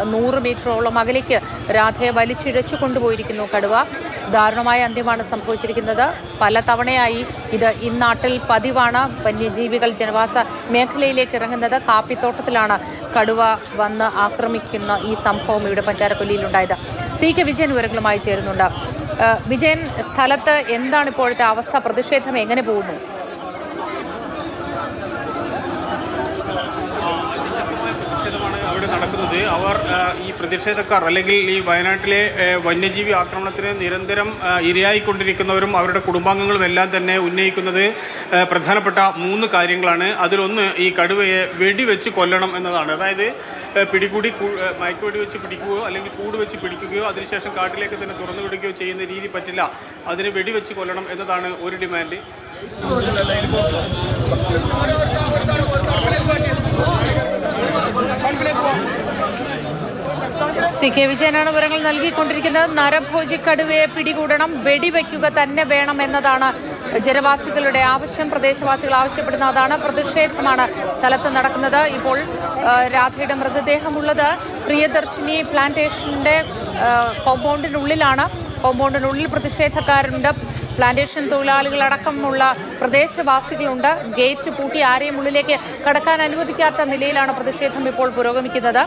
100 മീറ്ററോളം അകലേക്ക് രാധയെ വലിച്ചിഴച്ചു കൊണ്ടുപോയിരിക്കുന്നു കടുവ. ദാരുണമായ അന്ത്യമാണ് സംഭവിച്ചിരിക്കുന്നത്. പല തവണയായി ഇത് ഇന്നാട്ടിൽ പതിവാണ്. വന്യജീവികൾ ജനവാസ മേഖലയിലേക്ക് ഇറങ്ങുന്നത്. കാപ്പിത്തോട്ടത്തിലാണ് കടുവ വന്ന് ആക്രമിക്കുന്ന ഈ സംഭവം ഇവിടെ പഞ്ചാരക്കൊല്ലിയിലുണ്ടായത്. CK വിജയൻ വിവരങ്ങളുമായി ചേരുന്നുണ്ട്. വിജയൻ, സ്ഥലത്ത് എന്താണ് ഇപ്പോഴത്തെ അവസ്ഥ? പ്രതിഷേധം എങ്ങനെ പോകുന്നു? അവിടെ നടക്കുന്നത് അവർ ഈ പ്രതിഷേധക്കാർ അല്ലെങ്കിൽ ഈ വയനാട്ടിലെ വന്യജീവി ആക്രമണത്തിന് നിരന്തരം ഇരയായിക്കൊണ്ടിരിക്കുന്നവരും അവരുടെ കുടുംബാംഗങ്ങളും എല്ലാം തന്നെ ഉന്നയിക്കുന്നത് പ്രധാനപ്പെട്ട 3 കാര്യങ്ങളാണ്. അതിലൊന്ന് ഈ കടുവയെ വെടിവെച്ച് കൊല്ലണം എന്നതാണ്. അതായത് പിടികൂടി മയക്കുവെടി വെച്ച് പിടിക്കുകയോ അല്ലെങ്കിൽ കൂട് വെച്ച് പിടിക്കുകയോ അതിനുശേഷം കാട്ടിലേക്ക് തന്നെ തുറന്നു വിടുകയോ ചെയ്യുന്ന രീതി പറ്റില്ല. അതിനെ വെടിവെച്ച് കൊല്ലണം എന്നതാണ് ഒരു ഡിമാൻഡ്. CK വിജയനാണ് വിവരങ്ങൾ നൽകിക്കൊണ്ടിരിക്കുന്നത്. നരഭോജി കടുവയെ പിടികൂടണം, വെടിവെക്കുക തന്നെ വേണം എന്നതാണ് ജനവാസികളുടെ ആവശ്യം. പ്രദേശവാസികൾ ആവശ്യപ്പെടുന്ന അതാണ്. പ്രതിഷേധമാണ് സ്ഥലത്ത് നടക്കുന്നത്. ഇപ്പോൾ രാധയുടെ മൃതദേഹമുള്ളത് പ്രിയദർശിനി പ്ലാന്റേഷന്റെ കോമ്പൗണ്ടിനുള്ളിലാണ്. കോമ്പൗണ്ടിനുള്ളിൽ പ്രതിഷേധക്കാരുണ്ട്. പ്ലാന്റേഷൻ തൊഴിലാളികളടക്കമുള്ള പ്രദേശവാസികളുണ്ട്. ഗേറ്റ് പൂട്ടി ആരെയും ഉള്ളിലേക്ക് കടക്കാൻ അനുവദിക്കാത്ത നിലയിലാണ് പ്രതിഷേധം ഇപ്പോൾ പുരോഗമിക്കുന്നത്.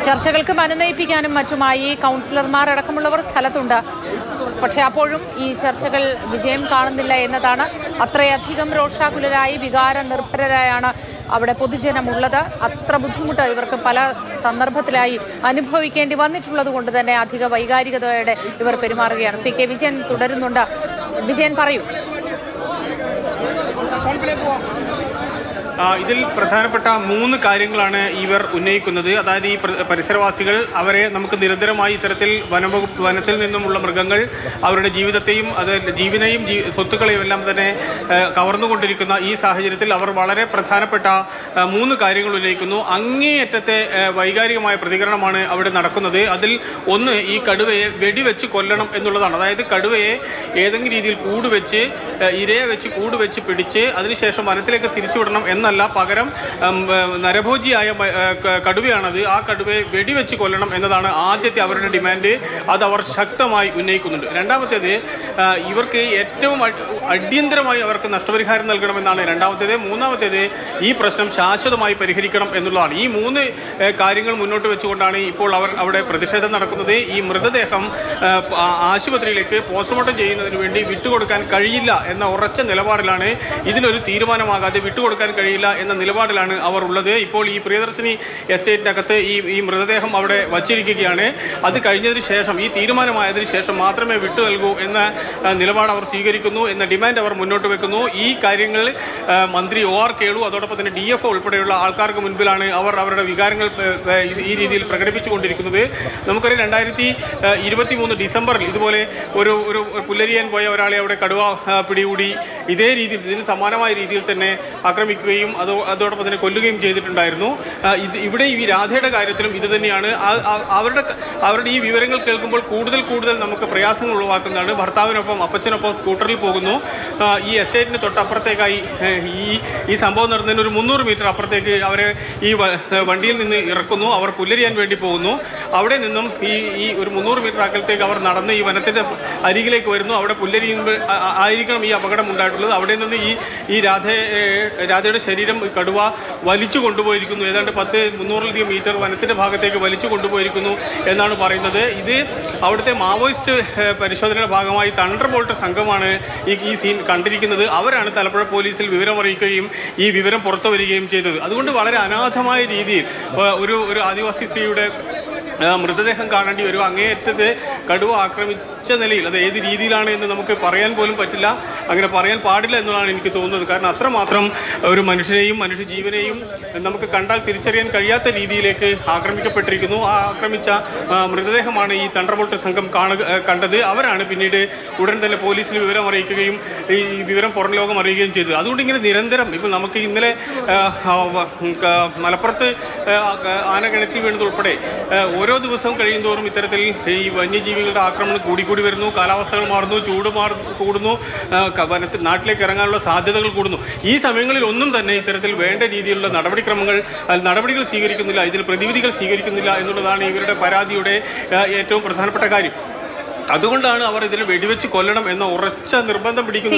ചർച്ചകൾക്ക് അനുനയിപ്പിക്കാനും മറ്റുമായി കൗൺസിലർമാർ അടക്കമുള്ളവർ സ്ഥലത്തുണ്ട്. പക്ഷേ അപ്പോഴും ഈ ചർച്ചകൾ വിജയം കാണുന്നില്ല എന്നതാണ്. അത്രയധികം രോഷാകുലരായി വികാര നിർഭരരായാണ് അവിടെ പൊതുജനമുള്ളത്. അത്ര ബുദ്ധിമുട്ട് ഇവർക്ക് പല സന്ദർഭത്തിലായി അനുഭവിക്കേണ്ടി വന്നിട്ടുള്ളത് കൊണ്ട് തന്നെ അധിക വൈകാരികതയോടെ ഇവർ പെരുമാറുകയാണ്. CK വിജയൻ തുടരുന്നുണ്ട്. വിജയൻ പറയൂ. ഇതിൽ പ്രധാനപ്പെട്ട 3 കാര്യങ്ങളാണ് ഇവർ ഉന്നയിക്കുന്നത്. അതായത് ഈ പരിസരവാസികൾ അവരെ നമുക്ക് നിരന്തരമായി ഇത്തരത്തിൽ വനത്തിൽ നിന്നുമുള്ള മൃഗങ്ങൾ അവരുടെ ജീവിതത്തെയും ജീവനെയും സ്വത്തുക്കളെയും എല്ലാം തന്നെ കവർന്നുകൊണ്ടിരിക്കുന്ന ഈ സാഹചര്യത്തിൽ അവർ വളരെ പ്രധാനപ്പെട്ട 3 കാര്യങ്ങൾ ഉന്നയിക്കുന്നു. അങ്ങേയറ്റത്തെ വൈകാരികമായ പ്രതികരണമാണ് അവിടെ നടക്കുന്നത്. അതിൽ ഒന്ന് ഈ കടുവയെ വെടിവെച്ച് കൊല്ലണം എന്നുള്ളതാണ്. അതായത് കടുവയെ ഏതെങ്കിലും രീതിയിൽ ഇരയെ വെച്ച് കൂട് വെച്ച് പിടിച്ച് അതിനുശേഷം വനത്തിലേക്ക് തിരിച്ചുവിടണം എന്നല്ല, പകരം നരഭോജിയായ കടുവയാണത്. ആ കടുവയെ വെടിവെച്ച് കൊല്ലണം എന്നതാണ് ആദ്യത്തെ അവരുടെ ഡിമാൻഡ്. അത് അവർ ശക്തമായി ഉന്നയിക്കുന്നുണ്ട്. രണ്ടാമത്തേത് ഇവർക്ക് ഏറ്റവും അടിയന്തരമായി അവർക്ക് നഷ്ടപരിഹാരം നൽകണമെന്നാണ് രണ്ടാമത്തേത്. മൂന്നാമത്തേത് ഈ പ്രശ്നം ശാശ്വതമായി പരിഹരിക്കണം എന്നുള്ളതാണ്. ഈ 3 കാര്യങ്ങൾ മുന്നോട്ട് വെച്ചുകൊണ്ടാണ് ഇപ്പോൾ അവർ അവിടെ പ്രതിഷേധം നടക്കുന്നത്. ഈ മൃതദേഹം ആശുപത്രിയിലേക്ക് പോസ്റ്റ്മോർട്ടം ചെയ്യുന്നതിന് വേണ്ടി വിട്ടുകൊടുക്കാൻ കഴിയില്ല എന്ന ഉറച്ച നിലപാടിലാണ്. ഇതിലൊരു തീരുമാനമാകാതെ വിട്ടുകൊടുക്കാൻ കഴിയില്ല എന്ന നിലപാടിലാണ് അവർ ഉള്ളത്. ഇപ്പോൾ ഈ പ്രിയദർശിനി എസ്റ്റേറ്റിനകത്ത് ഈ മൃതദേഹം അവിടെ വച്ചിരിക്കുകയാണ്. അത് കഴിഞ്ഞതിന് ശേഷം, ഈ തീരുമാനമായതിനു ശേഷം മാത്രമേ വിട്ടു നൽകൂ എന്ന നിലപാട് അവർ സ്വീകരിക്കുന്നു എന്ന ഡിമാൻഡ് അവർ മുന്നോട്ട് വെക്കുന്നു. ഈ കാര്യങ്ങൾ മന്ത്രി OR കേളു അതോടൊപ്പം തന്നെ DFO ഉൾപ്പെടെയുള്ള ആൾക്കാർക്ക് മുൻപിലാണ് അവർ അവരുടെ വികാരങ്ങൾ ഈ രീതിയിൽ പ്രകടിപ്പിച്ചുകൊണ്ടിരിക്കുന്നത്. നമുക്കറിയാം 2023 ഡിസംബറിൽ ഇതുപോലെ ഒരു പുല്ലരിയാൻ പോയ ഒരാളെ അവിടെ കടുവ പിടികൂടി ഇതേ രീതിയിൽ, ഇതിന് സമാനമായ രീതിയിൽ തന്നെ ആക്രമിക്കുകയും അതോടൊപ്പം തന്നെ കൊല്ലുകയും ചെയ്തിട്ടുണ്ടായിരുന്നു. ഇവിടെ ഈ രാധയുടെ കാര്യത്തിലും ഇത് തന്നെയാണ്. അവരുടെ ഈ വിവരങ്ങൾ കേൾക്കുമ്പോൾ കൂടുതൽ നമുക്ക് പ്രയാസങ്ങൾ ഉളവാക്കുന്നതാണ്. ഭർത്താവിനൊപ്പം അപ്പച്ചനൊപ്പം സ്കൂട്ടറിൽ പോകുന്നു. ഈ എസ്റ്റേറ്റിന് തൊട്ടപ്പുറത്തേക്കായി ഈ സംഭവം നടന്നതിന് ഒരു 300 മീറ്റർ അപ്പുറത്തേക്ക് അവരെ ഈ വണ്ടിയിൽ നിന്ന് ഇറക്കുന്നു. അവർ പുല്ലരിയാൻ വേണ്ടി പോകുന്നു. അവിടെ നിന്നും ഈ ഒരു 300 മീറ്റർ അകലത്തേക്ക് അവർ നടന്ന് ഈ വനത്തിൻ്റെ അരികിലേക്ക് വരുന്നു. അവിടെ പുല്ലരിയുമ്പോൾ ആയിരിക്കണം ഈ അപകടം ഉണ്ടായിട്ടുള്ളത്. അവിടെ നിന്ന് ഈ രാധയുടെ ശരീരം കടുവ വലിച്ചു കൊണ്ടുപോയിരിക്കുന്നു. ഏതാണ്ട് 300-ലധികം മീറ്റർ വനത്തിൻ്റെ ഭാഗത്തേക്ക് വലിച്ചു കൊണ്ടുപോയിരിക്കുന്നു എന്നാണ് പറയുന്നത്. ഇത് അവിടുത്തെ മാവോയിസ്റ്റ് പരിശോധനയുടെ ഭാഗമായി തണ്ടർബോൾട്ട് സംഘമാണ് ഈ സീൻ കണ്ടിരിക്കുന്നത്. അവരാണ് തലപ്പുഴ പോലീസിൽ വിവരം അറിയിക്കുകയും ഈ വിവരം പുറത്തു വരികയും ചെയ്തത്. അതുകൊണ്ട് വളരെ അനാഥമായ രീതിയിൽ ഒരു ആദിവാസി സ്ത്രീയുടെ മൃതദേഹം കാണേണ്ടി വരും. അങ്ങേയറ്റത്ത് കടുവ ആക്രമിച്ച നിലയിൽ അത് ഏത് രീതിയിലാണ് എന്ന് നമുക്ക് പറയാൻ പോലും പറ്റില്ല. അങ്ങനെ പറയാൻ പാടില്ല എന്നാണ് എനിക്ക് തോന്നുന്നത്. കാരണം അത്രമാത്രം ഒരു മനുഷ്യനെയും മനുഷ്യജീവനെയും നമുക്ക് കണ്ടാൽ തിരിച്ചറിയാൻ കഴിയാത്ത രീതിയിലേക്ക് ആക്രമിക്കപ്പെട്ടിരിക്കുന്നു. ആ ആക്രമിച്ച മൃതദേഹമാണ് ഈ തണ്ടർബോൾട്ട് സംഘം കണ്ടത്. അവരാണ് പിന്നീട് ഉടൻ തന്നെ പോലീസിന് വിവരം അറിയിക്കുകയും ഈ വിവരം പുറം ലോകം അറിയുകയും ചെയ്തത്. അതുകൊണ്ട് ഇങ്ങനെ നിരന്തരം ഇപ്പോൾ നമുക്ക് ഇന്നലെ മലപ്പുറത്ത് ആന കിണറ്റിൽ വീണതുൾപ്പെടെ ഓരോ ദിവസവും കഴിയുന്തോറും ഇത്തരത്തിൽ ഈ വന്യജീവികളുടെ ആക്രമണം കൂടി കൂടി വരുന്നു, കാലാവസ്ഥകൾ മാറുന്നു, ചൂട് കൂടുന്നു, നാട്ടിലേക്ക് ഇറങ്ങാനുള്ള സാധ്യതകൾ കൂടുന്നു. ഈ സമയങ്ങളിൽ ഒന്നും തന്നെ ഇത്തരത്തിൽ വേണ്ട രീതിയിലുള്ള നടപടികൾ സ്വീകരിക്കുന്നില്ല, ഇതിൽ പ്രതിവിധികൾ സ്വീകരിക്കുന്നില്ല എന്നുള്ളതാണ് ഇവരുടെ പരാതിയുടെ ഏറ്റവും പ്രധാനപ്പെട്ട കാര്യം. അതുകൊണ്ടാണ് അവർ ഇതിൽ വെടിവെച്ച് കൊല്ലണം എന്ന ഉറച്ച നിർബന്ധം പിടിക്കുന്നത്.